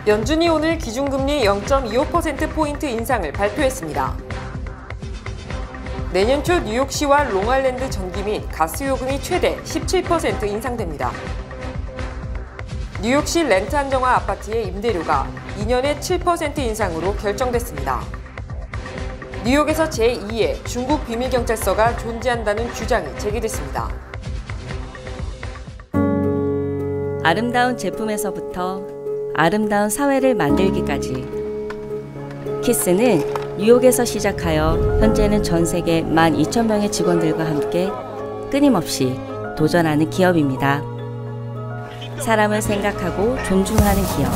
연준이 오늘 기준금리 0.25%포인트 인상을 발표했습니다. 내년 초 뉴욕시와 롱아일랜드 전기 및 가스 요금이 최대 17% 인상됩니다. 뉴욕시 렌트 안정화 아파트의 임대료가 2년에 7% 인상으로 결정됐습니다. 뉴욕에서 제2의 중국 비밀경찰서가 존재한다는 주장이 제기됐습니다. 아름다운 제품에서부터 아름다운 사회를 만들기까지 키스는 뉴욕에서 시작하여 현재는 전 세계 12,000명의 직원들과 함께 끊임없이 도전하는 기업입니다. 사람을 생각하고 존중하는 기업.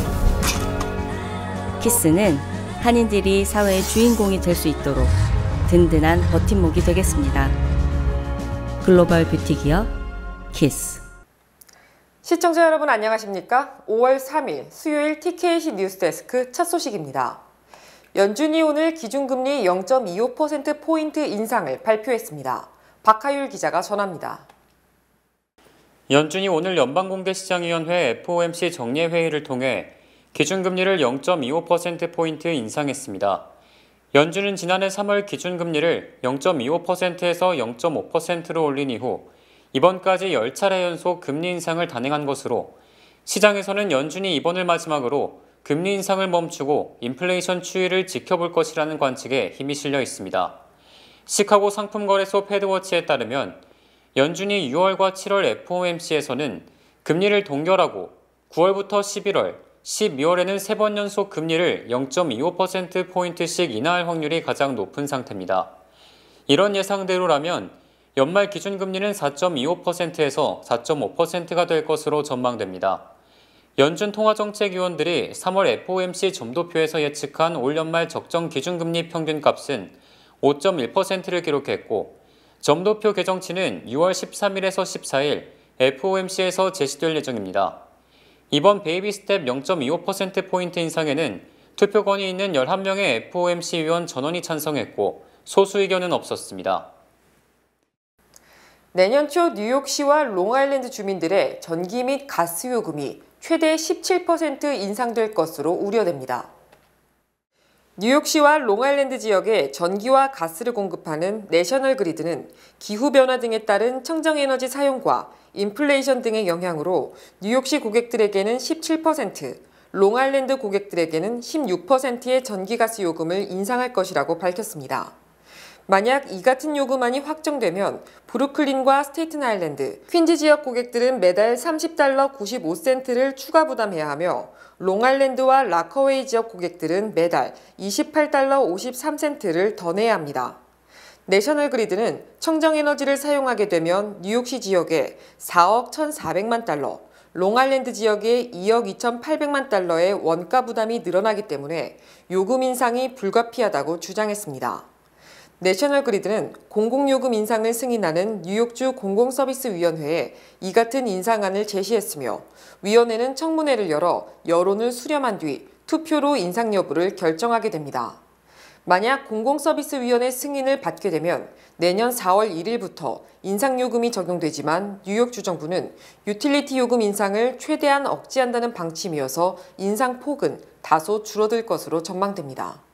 키스는 한인들이 사회의 주인공이 될 수 있도록 든든한 버팀목이 되겠습니다. 글로벌 뷰티 기업 키스. 시청자 여러분 안녕하십니까? 5월 3일 수요일 TKC 뉴스데스크 첫 소식입니다. 연준이 오늘 기준금리 0.25%포인트 인상을 발표했습니다. 박하율 기자가 전합니다. 연준이 오늘 연방공개시장위원회 FOMC 정례회의를 통해 기준금리를 0.25%포인트 인상했습니다. 연준은 지난해 3월 기준금리를 0.25%에서 0.5%로 올린 이후 이번까지 10차례 연속 금리 인상을 단행한 것으로 시장에서는 연준이 이번을 마지막으로 금리 인상을 멈추고 인플레이션 추이를 지켜볼 것이라는 관측에 힘이 실려 있습니다. 시카고 상품거래소 패드워치에 따르면 연준이 6월과 7월 FOMC에서는 금리를 동결하고 9월부터 11월, 12월에는 3번 연속 금리를 0.25%포인트씩 인하할 확률이 가장 높은 상태입니다. 이런 예상대로라면 연말 기준금리는 4.25%에서 4.5%가 될 것으로 전망됩니다. 연준 통화정책위원들이 3월 FOMC 점도표에서 예측한 올 연말 적정 기준금리 평균값은 5.1%를 기록했고 점도표 개정치는 6월 13일에서 14일 FOMC에서 제시될 예정입니다. 이번 베이비 스텝 0.25%포인트 인상에는 투표권이 있는 11명의 FOMC 위원 전원이 찬성했고 소수 의견은 없었습니다. 내년 초 뉴욕시와 롱아일랜드 주민들의 전기 및 가스 요금이 최대 17% 인상될 것으로 우려됩니다. 뉴욕시와 롱아일랜드 지역에 전기와 가스를 공급하는 내셔널 그리드는 기후변화 등에 따른 청정에너지 사용과 인플레이션 등의 영향으로 뉴욕시 고객들에게는 17%, 롱아일랜드 고객들에게는 16%의 전기가스 요금을 인상할 것이라고 밝혔습니다. 만약 이 같은 요금안이 확정되면 브루클린과 스테이튼 아일랜드, 퀸즈 지역 고객들은 매달 $30 95센트를 추가 부담해야 하며 롱아일랜드와 라커웨이 지역 고객들은 매달 $28 53센트를 더 내야 합니다. 내셔널 그리드는 청정에너지를 사용하게 되면 뉴욕시 지역에 4억 1,400만 달러, 롱아일랜드 지역에 2억 2,800만 달러의 원가 부담이 늘어나기 때문에 요금 인상이 불가피하다고 주장했습니다. 내셔널 그리드는 공공요금 인상을 승인하는 뉴욕주 공공서비스위원회에 이 같은 인상안을 제시했으며 위원회는 청문회를 열어 여론을 수렴한 뒤 투표로 인상 여부를 결정하게 됩니다. 만약 공공서비스위원회 승인을 받게 되면 내년 4월 1일부터 인상요금이 적용되지만 뉴욕주 정부는 유틸리티 요금 인상을 최대한 억제한다는 방침이어서 인상폭은 다소 줄어들 것으로 전망됩니다.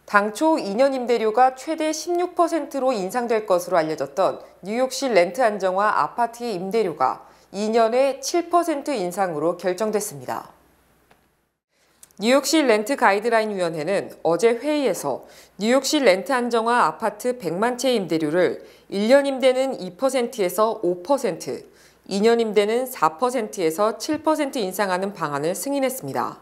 당초 2년 임대료가 최대 16%로 인상될 것으로 알려졌던 뉴욕시 렌트 안정화 아파트의 임대료가 2년에 7% 인상으로 결정됐습니다. 뉴욕시 렌트 가이드라인 위원회는 어제 회의에서 뉴욕시 렌트 안정화 아파트 100만 채 임대료를 1년 임대는 2%에서 5%, 2년 임대는 4%에서 7% 인상하는 방안을 승인했습니다.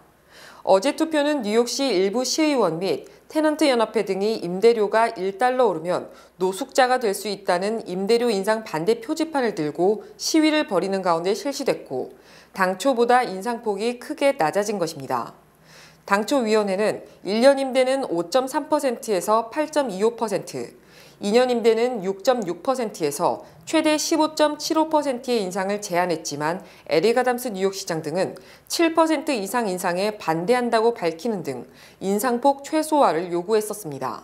어제 투표는 뉴욕시 일부 시의원 및 테넌트 연합회 등이 임대료가 $1 오르면 노숙자가 될 수 있다는 임대료 인상 반대 표지판을 들고 시위를 벌이는 가운데 실시됐고 당초보다 인상폭이 크게 낮아진 것입니다. 당초 위원회는 1년 임대는 5.3%에서 8.25%, 2년 임대는 6.6%에서 최대 15.75%의 인상을 제한했지만 에릭 아담스 뉴욕시장 등은 7% 이상 인상에 반대한다고 밝히는 등 인상폭 최소화를 요구했었습니다.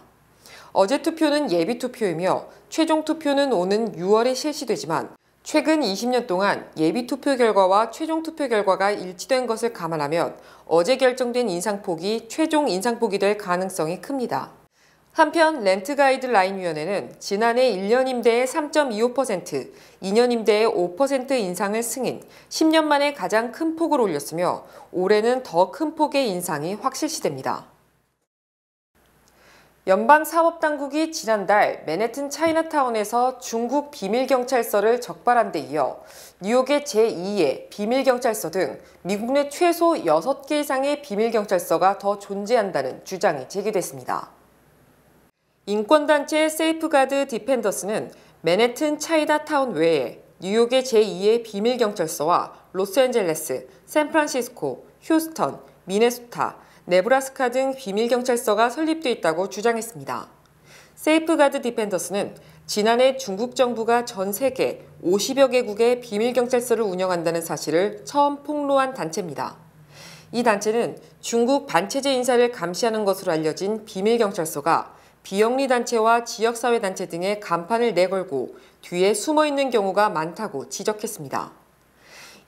어제 투표는 예비 투표이며 최종 투표는 오는 6월에 실시되지만 최근 20년 동안 예비 투표 결과와 최종 투표 결과가 일치된 것을 감안하면 어제 결정된 인상폭이 최종 인상폭이 될 가능성이 큽니다. 한편 렌트가이드라인위원회는 지난해 1년 임대의 3.25%, 2년 임대의 5% 인상을 승인, 10년 만에 가장 큰 폭을 올렸으며 올해는 더 큰 폭의 인상이 확실시됩니다. 연방사법당국이 지난달 맨해튼 차이나타운에서 중국 비밀경찰서를 적발한 데 이어 뉴욕의 제2의 비밀경찰서 등 미국 내 최소 6개 이상의 비밀경찰서가 더 존재한다는 주장이 제기됐습니다. 인권단체 세이프가드 디펜더스는 맨해튼 차이나타운 외에 뉴욕의 제2의 비밀경찰서와 로스앤젤레스, 샌프란시스코, 휴스턴, 미네소타, 네브라스카 등 비밀경찰서가 설립돼 있다고 주장했습니다. 세이프가드 디펜더스는 지난해 중국 정부가 전 세계 50여 개국의 비밀경찰서를 운영한다는 사실을 처음 폭로한 단체입니다. 이 단체는 중국 반체제 인사를 감시하는 것으로 알려진 비밀경찰서가 비영리 단체와 지역사회단체 등의 간판을 내걸고 뒤에 숨어있는 경우가 많다고 지적했습니다.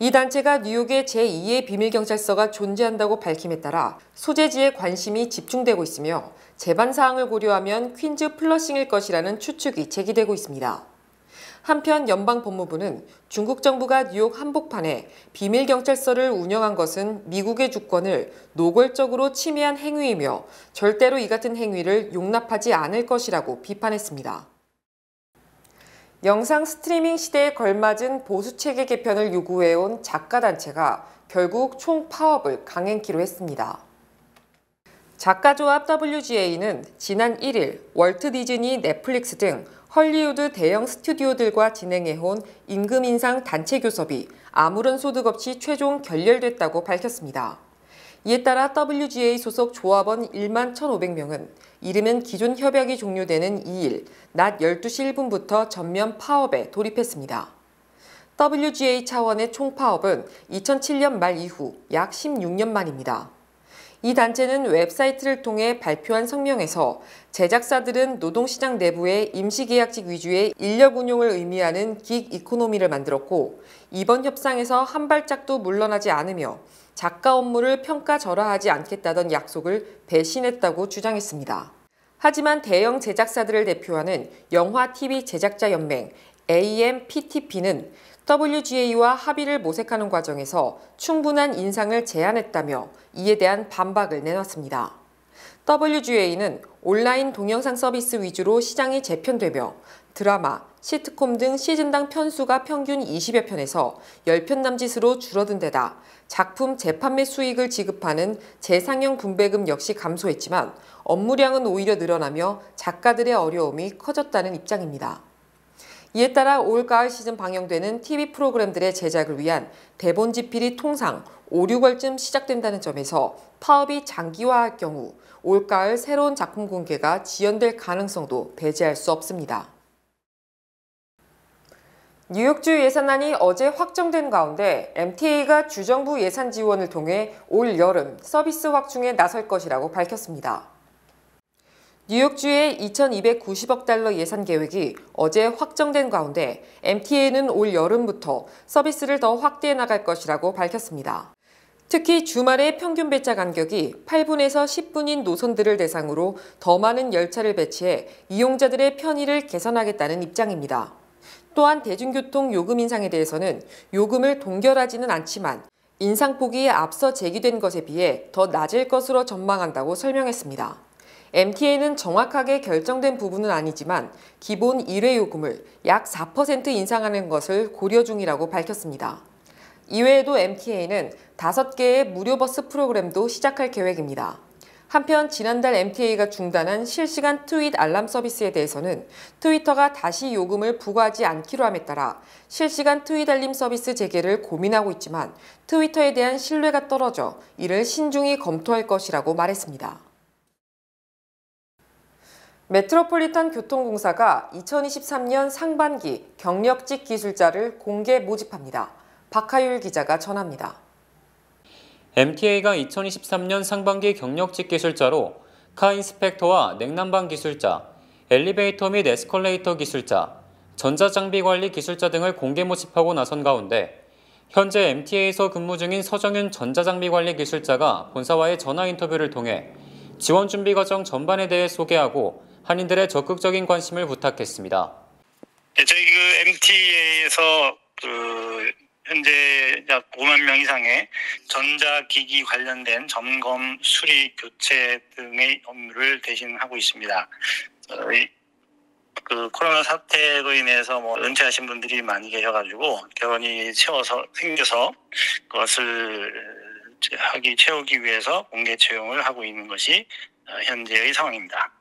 이 단체가 뉴욕의 제2의 비밀경찰서가 존재한다고 밝힘에 따라 소재지에 관심이 집중되고 있으며 재반 사항을 고려하면 퀸즈 플러싱일 것이라는 추측이 제기되고 있습니다. 한편 연방법무부는 중국 정부가 뉴욕 한복판에 비밀경찰서를 운영한 것은 미국의 주권을 노골적으로 침해한 행위이며 절대로 이 같은 행위를 용납하지 않을 것이라고 비판했습니다. 영상 스트리밍 시대에 걸맞은 보수체계 개편을 요구해온 작가단체가 결국 총파업을 강행키로 했습니다. 작가조합 WGA는 지난 1일 월트 디즈니, 넷플릭스 등 헐리우드 대형 스튜디오들과 진행해온 임금 인상 단체 교섭이 아무런 소득 없이 최종 결렬됐다고 밝혔습니다. 이에 따라 WGA 소속 조합원 1만 1,500명은 이르면 기존 협약이 종료되는 2일 낮 12시 1분부터 전면 파업에 돌입했습니다. WGA 차원의 총파업은 2007년 말 이후 약 16년 만입니다. 이 단체는 웹사이트를 통해 발표한 성명에서 제작사들은 노동시장 내부의 임시계약직 위주의 인력 운용을 의미하는 긱 이코노미를 만들었고 이번 협상에서 한 발짝도 물러나지 않으며 작가 업무를 평가절하하지 않겠다던 약속을 배신했다고 주장했습니다. 하지만 대형 제작사들을 대표하는 영화 TV 제작자 연맹 AMPTP는 WGA와 합의를 모색하는 과정에서 충분한 인상을 제안했다며 이에 대한 반박을 내놨습니다. WGA는 온라인 동영상 서비스 위주로 시장이 재편되며 드라마, 시트콤 등 시즌당 편수가 평균 20여 편에서 10편 남짓으로 줄어든 데다 작품 재판매 수익을 지급하는 재상영 분배금 역시 감소했지만 업무량은 오히려 늘어나며 작가들의 어려움이 커졌다는 입장입니다. 이에 따라 올 가을 시즌 방영되는 TV 프로그램들의 제작을 위한 대본 집필이 통상 5, 6월쯤 시작된다는 점에서 파업이 장기화할 경우 올 가을 새로운 작품 공개가 지연될 가능성도 배제할 수 없습니다. 뉴욕주 예산안이 어제 확정된 가운데 MTA가 주정부 예산 지원을 통해 올 여름 서비스 확충에 나설 것이라고 밝혔습니다. 뉴욕주의 2,290억 달러 예산 계획이 어제 확정된 가운데 MTA는 올 여름부터 서비스를 더 확대해 나갈 것이라고 밝혔습니다. 특히 주말의 평균 배차 간격이 8분에서 10분인 노선들을 대상으로 더 많은 열차를 배치해 이용자들의 편의를 개선하겠다는 입장입니다. 또한 대중교통 요금 인상에 대해서는 요금을 동결하지는 않지만 인상폭이 앞서 제기된 것에 비해 더 낮을 것으로 전망한다고 설명했습니다. MTA는 정확하게 결정된 부분은 아니지만 기본 1회 요금을 약 4% 인상하는 것을 고려 중이라고 밝혔습니다. 이외에도 MTA는 5개의 무료 버스 프로그램도 시작할 계획입니다. 한편 지난달 MTA가 중단한 실시간 트윗 알람 서비스에 대해서는 트위터가 다시 요금을 부과하지 않기로 함에 따라 실시간 트윗 알림 서비스 재개를 고민하고 있지만 트위터에 대한 신뢰가 떨어져 이를 신중히 검토할 것이라고 말했습니다. 메트로폴리탄 교통공사가 2023년 상반기 경력직 기술자를 공개 모집합니다. 박하율 기자가 전합니다. MTA가 2023년 상반기 경력직 기술자로 카 인스펙터와 냉난방 기술자, 엘리베이터 및 에스컬레이터 기술자, 전자장비관리 기술자 등을 공개 모집하고 나선 가운데 현재 MTA에서 근무 중인 서정윤 전자장비관리 기술자가 본사와의 전화 인터뷰를 통해 지원 준비 과정 전반에 대해 소개하고 한인들의 적극적인 관심을 부탁했습니다. 네, 저희 MTA에서 현재 약 5만 명 이상의 전자기기 관련된 점검, 수리, 교체 등의 업무를 대신하고 있습니다. 코로나 사태로 인해서 은퇴하신 분들이 많이 계셔가지고 결혼이 생겨서 그것을 채우기 위해서 공개 채용을 하고 있는 것이 현재의 상황입니다.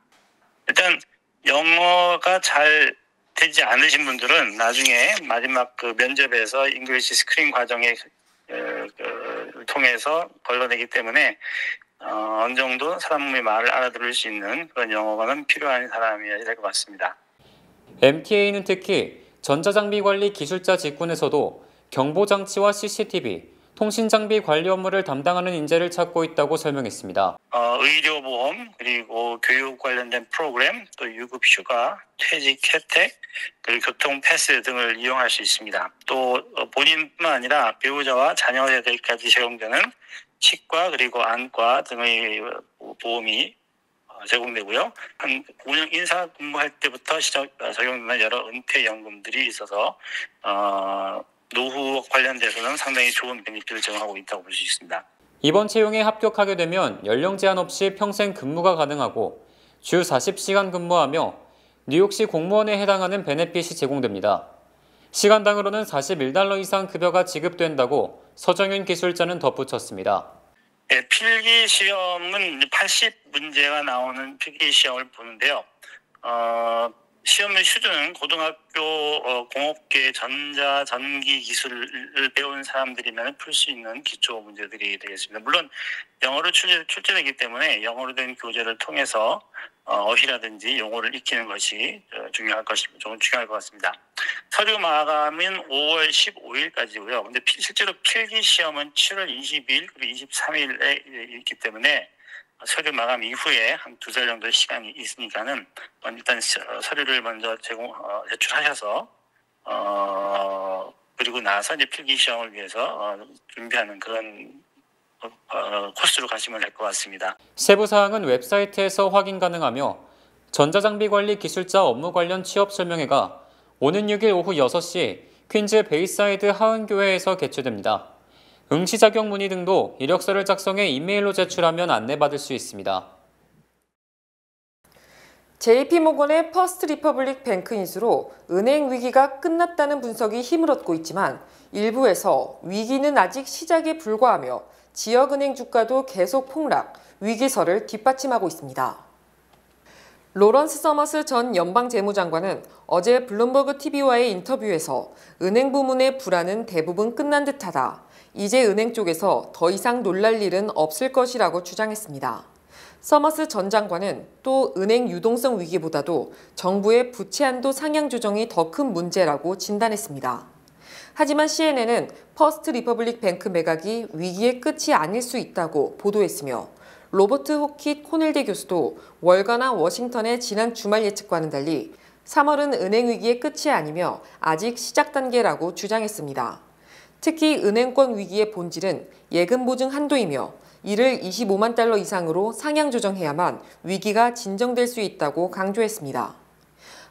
일단 영어가 잘 되지 않으신 분들은 나중에 마지막 면접에서 잉글리시 스크린 과정에 통해서 걸러내기 때문에 어느 정도 사람의 말을 알아들을 수 있는 그런 영어가 필요한 사람이어야 될 것 같습니다. MTA는 특히 전자장비 관리 기술자 직군에서도 경보장치와 CCTV, 통신장비 관리 업무를 담당하는 인재를 찾고 있다고 설명했습니다. 의료보험, 그리고 교육 관련된 프로그램, 또 유급휴가, 퇴직 혜택, 그리고 교통 패스 등을 이용할 수 있습니다. 또 본인뿐만 아니라 배우자와 자녀에게까지 적용되는 치과 그리고 안과 등의 보험이 제공되고요. 한 5년 인사 근무할 때부터 적용되는 여러 은퇴연금들이 있어서 노후 관련돼서는 상당히 좋은 베네핏을 제공하고 있다고 볼 수 있습니다. 이번 채용에 합격하게 되면 연령 제한 없이 평생 근무가 가능하고 주 40시간 근무하며 뉴욕시 공무원에 해당하는 베네핏이 제공됩니다. 시간당으로는 $41 이상 급여가 지급된다고 서정윤 기술자는 덧붙였습니다. 네, 필기시험은 80문제가 나오는 필기시험을 보는데요. 시험의 수준은 고등학교 공업계 전자 전기 기술을 배운 사람들이면 풀 수 있는 기초 문제들이 되겠습니다. 물론 영어로 출제되기 때문에 영어로 된 교재를 통해서 어휘라든지 용어를 익히는 것이 중요할 것 같습니다. 서류 마감은 5월 15일까지고요. 근데 실제로 필기 시험은 7월 22일 그리고 23일에 있기 때문에 서류 마감 이후에 한 2달 정도의 시간이 있으니까는 일단 서류를 먼저 제출하셔서 그리고 나서 이제 필기 시험을 위해서 준비하는 그런 코스로 가시면 될 것 같습니다. 세부 사항은 웹사이트에서 확인 가능하며 전자장비 관리 기술자 업무 관련 취업 설명회가 오는 6일 오후 6시 퀸즈 베이사이드 하은교회에서 개최됩니다. 응시 자격 문의 등도 이력서를 작성해 이메일로 제출하면 안내받을 수 있습니다. JP모건의 퍼스트 리퍼블릭 뱅크 인수로 은행 위기가 끝났다는 분석이 힘을 얻고 있지만 일부에서 위기는 아직 시작에 불과하며 지역은행 주가도 계속 폭락, 위기설을 뒷받침하고 있습니다. 로런스 서머스 전 연방재무장관은 어제 블룸버그 TV와의 인터뷰에서 은행 부문의 불안은 대부분 끝난 듯하다. 이제 은행 쪽에서 더 이상 놀랄 일은 없을 것이라고 주장했습니다. 서머스 전 장관은 또 은행 유동성 위기보다도 정부의 부채 한도 상향 조정이 더 큰 문제라고 진단했습니다. 하지만 CNN은 퍼스트 리퍼블릭 뱅크 매각이 위기의 끝이 아닐 수 있다고 보도했으며 로버트 호킷 코넬대 교수도 월가나 워싱턴의 지난 주말 예측과는 달리 3월은 은행 위기의 끝이 아니며 아직 시작 단계라고 주장했습니다. 특히 은행권 위기의 본질은 예금 보증 한도이며 이를 $25만 이상으로 상향 조정해야만 위기가 진정될 수 있다고 강조했습니다.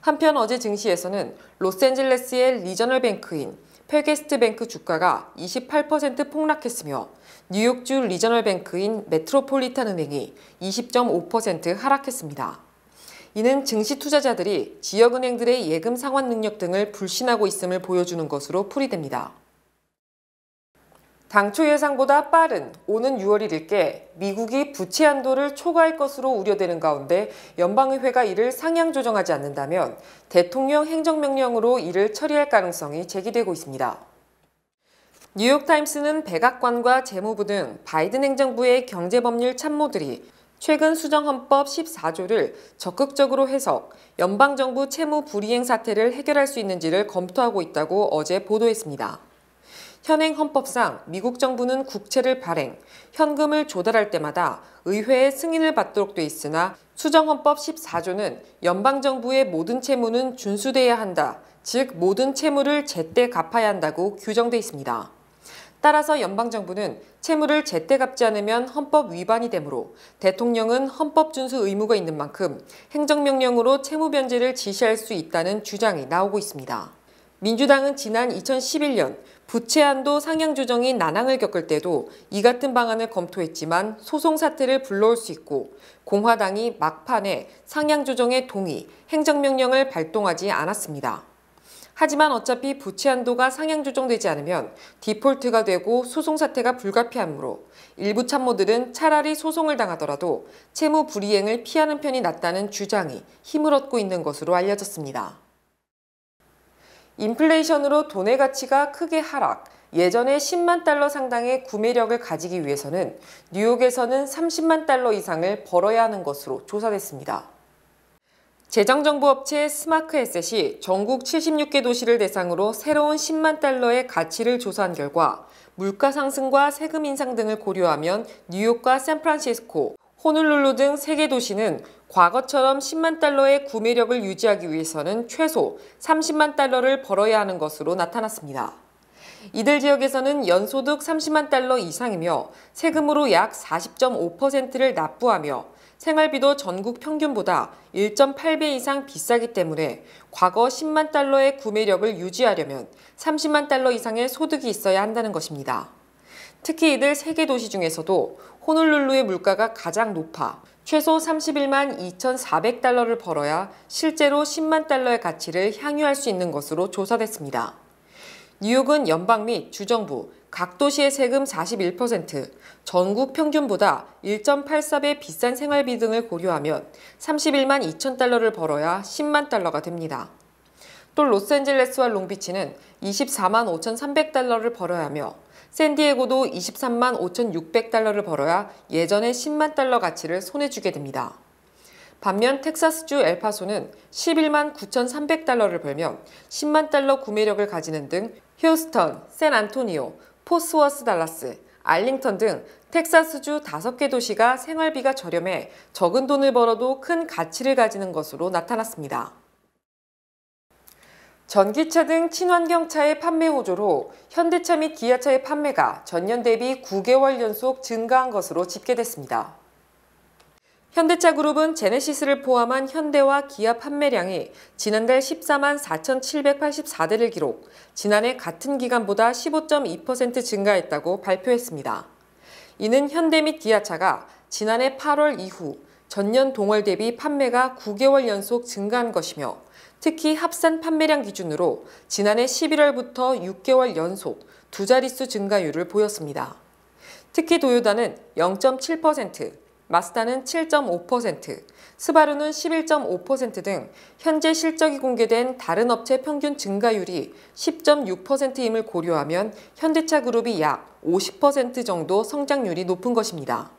한편 어제 증시에서는 로스앤젤레스의 리저널 뱅크인 페게스트 뱅크 주가가 28% 폭락했으며 뉴욕주 리저널 뱅크인 메트로폴리탄 은행이 20.5% 하락했습니다. 이는 증시 투자자들이 지역은행들의 예금 상환 능력 등을 불신하고 있음을 보여주는 것으로 풀이됩니다. 당초 예상보다 빠른 오는 6월 1일께 미국이 부채 한도를 초과할 것으로 우려되는 가운데 연방의회가 이를 상향 조정하지 않는다면 대통령 행정명령으로 이를 처리할 가능성이 제기되고 있습니다. 뉴욕타임스는 백악관과 재무부 등 바이든 행정부의 경제법률 참모들이 최근 수정헌법 14조를 적극적으로 해석, 연방정부 채무 불이행 사태를 해결할 수 있는지를 검토하고 있다고 어제 보도했습니다. 현행 헌법상 미국 정부는 국채를 발행, 현금을 조달할 때마다 의회의 승인을 받도록 돼 있으나 수정헌법 14조는 연방정부의 모든 채무는 준수돼야 한다, 즉 모든 채무를 제때 갚아야 한다고 규정돼 있습니다. 따라서 연방정부는 채무를 제때 갚지 않으면 헌법 위반이 되므로 대통령은 헌법 준수 의무가 있는 만큼 행정명령으로 채무 변제를 지시할 수 있다는 주장이 나오고 있습니다. 민주당은 지난 2011년 부채 한도 상향 조정이 난항을 겪을 때도 이 같은 방안을 검토했지만 소송 사태를 불러올 수 있고 공화당이 막판에 상향 조정에 동의, 행정명령을 발동하지 않았습니다. 하지만 어차피 부채 한도가 상향 조정되지 않으면 디폴트가 되고 소송 사태가 불가피하므로 일부 참모들은 차라리 소송을 당하더라도 채무 불이행을 피하는 편이 낫다는 주장이 힘을 얻고 있는 것으로 알려졌습니다. 인플레이션으로 돈의 가치가 크게 하락, 예전에 10만 달러 상당의 구매력을 가지기 위해서는 뉴욕에서는 30만 달러 이상을 벌어야 하는 것으로 조사됐습니다. 재정정보 업체 스마크에셋이 전국 76개 도시를 대상으로 새로운 10만 달러의 가치를 조사한 결과 물가 상승과 세금 인상 등을 고려하면 뉴욕과 샌프란시스코, 호놀룰루 등 3개 도시는 과거처럼 10만 달러의 구매력을 유지하기 위해서는 최소 30만 달러를 벌어야 하는 것으로 나타났습니다. 이들 지역에서는 연소득 30만 달러 이상이며 세금으로 약 40.5%를 납부하며 생활비도 전국 평균보다 1.8배 이상 비싸기 때문에 과거 10만 달러의 구매력을 유지하려면 30만 달러 이상의 소득이 있어야 한다는 것입니다. 특히 이들 3개 도시 중에서도 호놀룰루의 물가가 가장 높아 최소 31만 2,400달러를 벌어야 실제로 10만 달러의 가치를 향유할 수 있는 것으로 조사됐습니다. 뉴욕은 연방 및 주정부, 각 도시의 세금 41%, 전국 평균보다 1.84배 비싼 생활비 등을 고려하면 31만 2천 달러를 벌어야 10만 달러가 됩니다. 또 로스앤젤레스와 롱비치는 24만 5,300달러를 벌어야 하며 샌디에고도 23만 5,600달러를 벌어야 예전의 10만 달러 가치를 손에 쥐게 됩니다. 반면 텍사스주 엘파소는 11만 9,300달러를 벌면 10만 달러 구매력을 가지는 등 휴스턴, 샌안토니오, 포스워스 달라스, 알링턴 등 텍사스주 5개 도시가 생활비가 저렴해 적은 돈을 벌어도 큰 가치를 가지는 것으로 나타났습니다. 전기차 등 친환경차의 판매 호조로 현대차 및 기아차의 판매가 전년 대비 9개월 연속 증가한 것으로 집계됐습니다. 현대차 그룹은 제네시스를 포함한 현대와 기아 판매량이 지난달 14만 4,784대를 기록, 지난해 같은 기간보다 15.2% 증가했다고 발표했습니다. 이는 현대 및 기아차가 지난해 8월 이후 전년 동월 대비 판매가 9개월 연속 증가한 것이며 특히 합산 판매량 기준으로 지난해 11월부터 6개월 연속 두 자릿수 증가율을 보였습니다. 특히 도요다는 0.7%, 마스다는 7.5%, 스바루는 11.5% 등 현재 실적이 공개된 다른 업체 평균 증가율이 10.6%임을 고려하면 현대차 그룹이 약 50% 정도 성장률이 높은 것입니다.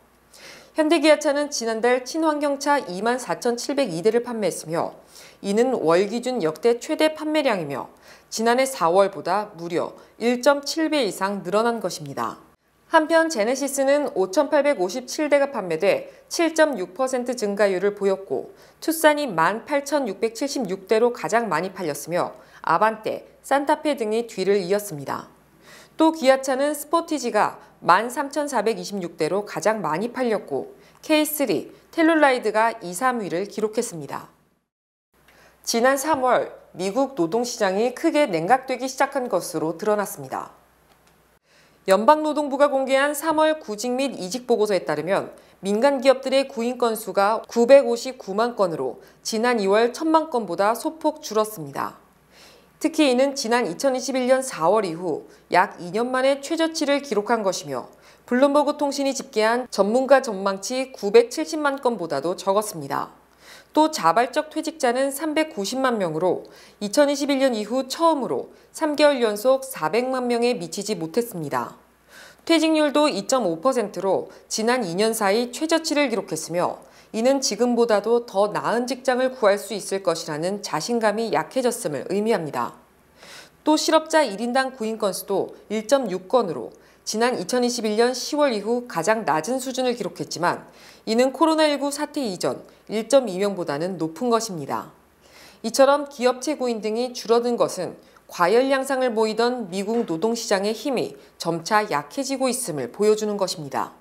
현대기아차는 지난달 친환경차 24,702대를 판매했으며 이는 월 기준 역대 최대 판매량이며 지난해 4월보다 무려 1.7배 이상 늘어난 것입니다. 한편 제네시스는 5,857대가 판매돼 7.6% 증가율을 보였고 투싼이 18,676대로 가장 많이 팔렸으며 아반떼, 산타페 등이 뒤를 이었습니다. 또 기아차는 스포티지가 13,426대로 가장 많이 팔렸고 K3, 텔룰라이드가 2, 3위를 기록했습니다. 지난 3월 미국 노동시장이 크게 냉각되기 시작한 것으로 드러났습니다. 연방노동부가 공개한 3월 구직 및 이직 보고서에 따르면 민간 기업들의 구인 건수가 959만 건으로 지난 2월 1,000만 건보다 소폭 줄었습니다. 특히 이는 지난 2021년 4월 이후 약 2년 만에 최저치를 기록한 것이며 블룸버그 통신이 집계한 전문가 전망치 970만 건보다도 적었습니다. 또 자발적 퇴직자는 390만 명으로 2021년 이후 처음으로 3개월 연속 400만 명에 미치지 못했습니다. 퇴직률도 2.5%로 지난 2년 사이 최저치를 기록했으며 이는 지금보다도 더 나은 직장을 구할 수 있을 것이라는 자신감이 약해졌음을 의미합니다. 또 실업자 1인당 구인 건수도 1.6건으로 지난 2021년 10월 이후 가장 낮은 수준을 기록했지만 이는 코로나19 사태 이전 1.2명보다는 높은 것입니다. 이처럼 기업 채구인 등이 줄어든 것은 과열 양상을 보이던 미국 노동시장의 힘이 점차 약해지고 있음을 보여주는 것입니다.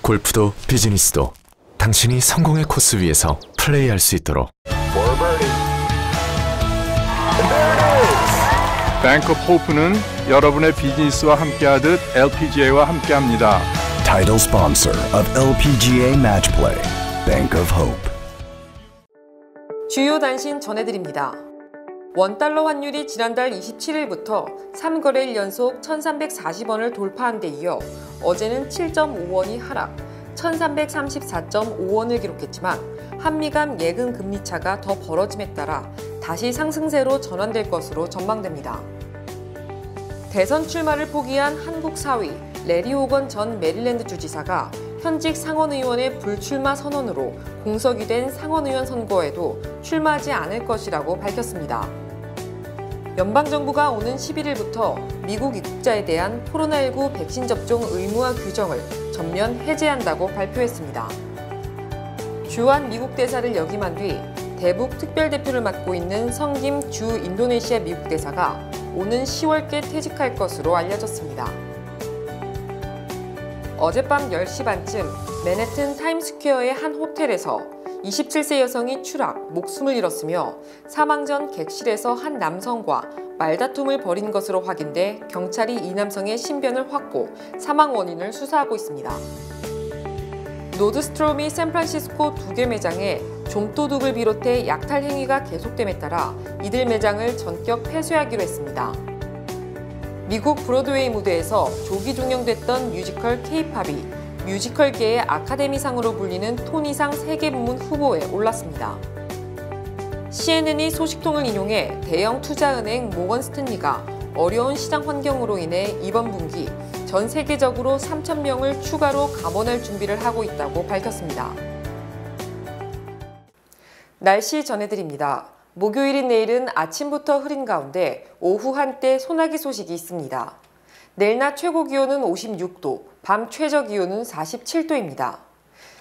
골프도 비즈니스도 당신이 성공의 코스 위에서 플레이할 수 있도록 뱅크 오브 호프는 여러분의 비즈니스와 함께하듯 LPGA와 함께합니다. Title sponsor of LPGA Match Play, Bank of Hope. 주요 단신 전해드립니다. 원달러 환율이 지난달 27일부터 3거래일 연속 1,340원을 돌파한 데 이어 어제는 7.5원이 하락, 1,334.5원을 기록했지만 한미 간 예금 금리 차가 더 벌어짐에 따라 다시 상승세로 전환될 것으로 전망됩니다. 대선 출마를 포기한 한국 사위 레리 호건 전 메릴랜드 주지사가 현직 상원의원의 불출마 선언으로 공석이 된 상원의원 선거에도 출마하지 않을 것이라고 밝혔습니다. 연방정부가 오는 11일부터 미국 입국자에 대한 코로나19 백신 접종 의무화 규정을 전면 해제한다고 발표했습니다. 주한 미국 대사를 역임한 뒤 대북 특별대표를 맡고 있는 성김 주 인도네시아 미국 대사가 오는 10월께 퇴직할 것으로 알려졌습니다. 어젯밤 10시 반쯤 맨해튼 타임스퀘어의 한 호텔에서 27세 여성이 추락, 목숨을 잃었으며 사망 전 객실에서 한 남성과 말다툼을 벌인 것으로 확인돼 경찰이 이 남성의 신변을 확보, 사망 원인을 수사하고 있습니다. 노드스트롬이 샌프란시스코 2개 매장에 좀도둑을 비롯해 약탈 행위가 계속됨에 따라 이들 매장을 전격 폐쇄하기로 했습니다. 미국 브로드웨이 무대에서 조기 종영됐던 뮤지컬 K-팝이 뮤지컬계의 아카데미상으로 불리는 토니상 세계 부문 후보에 올랐습니다. CNN이 소식통을 인용해 대형 투자은행 모건 스탠리가 어려운 시장 환경으로 인해 이번 분기 전 세계적으로 3,000명을 추가로 감원할 준비를 하고 있다고 밝혔습니다. 날씨 전해드립니다. 목요일인 내일은 아침부터 흐린 가운데 오후 한때 소나기 소식이 있습니다. 내일 낮 최고 기온은 56도, 밤 최저 기온은 47도입니다.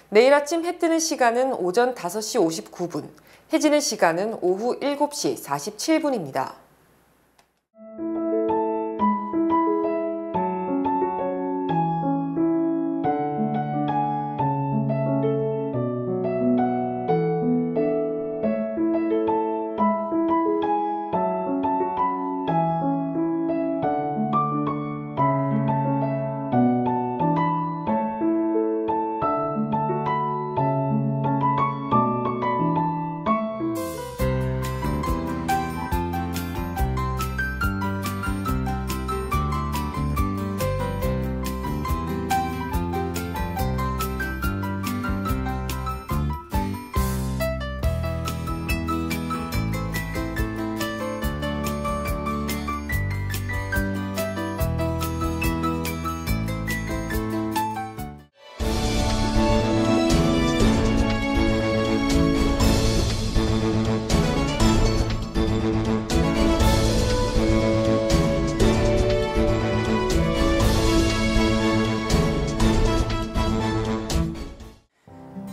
내일 아침 해 뜨는 시간은 오전 5시 59분, 해 지는 시간은 오후 7시 47분입니다.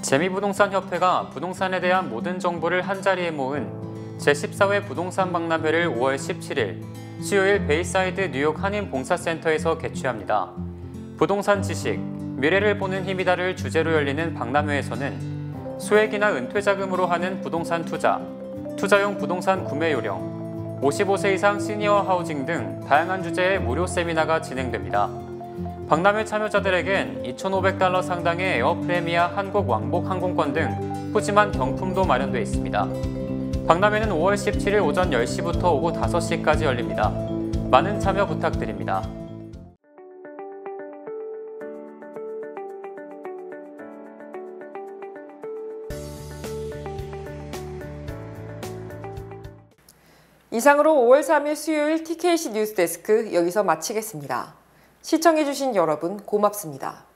재미부동산협회가 부동산에 대한 모든 정보를 한자리에 모은 제14회 부동산 박람회를 5월 17일 수요일 베이사이드 뉴욕 한인봉사센터에서 개최합니다. 부동산 지식, 미래를 보는 힘이다를 주제로 열리는 박람회에서는 소액이나 은퇴자금으로 하는 부동산 투자, 투자용 부동산 구매 요령, 55세 이상 시니어 하우징 등 다양한 주제의 무료 세미나가 진행됩니다. 박람회 참여자들에겐 $2,500 상당의 에어프레미아 한국 왕복 항공권 등 푸짐한 경품도 마련돼 있습니다. 박람회는 5월 17일 오전 10시부터 오후 5시까지 열립니다. 많은 참여 부탁드립니다. 이상으로 5월 3일 수요일 TKC 뉴스데스크 여기서 마치겠습니다. 시청해주신 여러분 고맙습니다.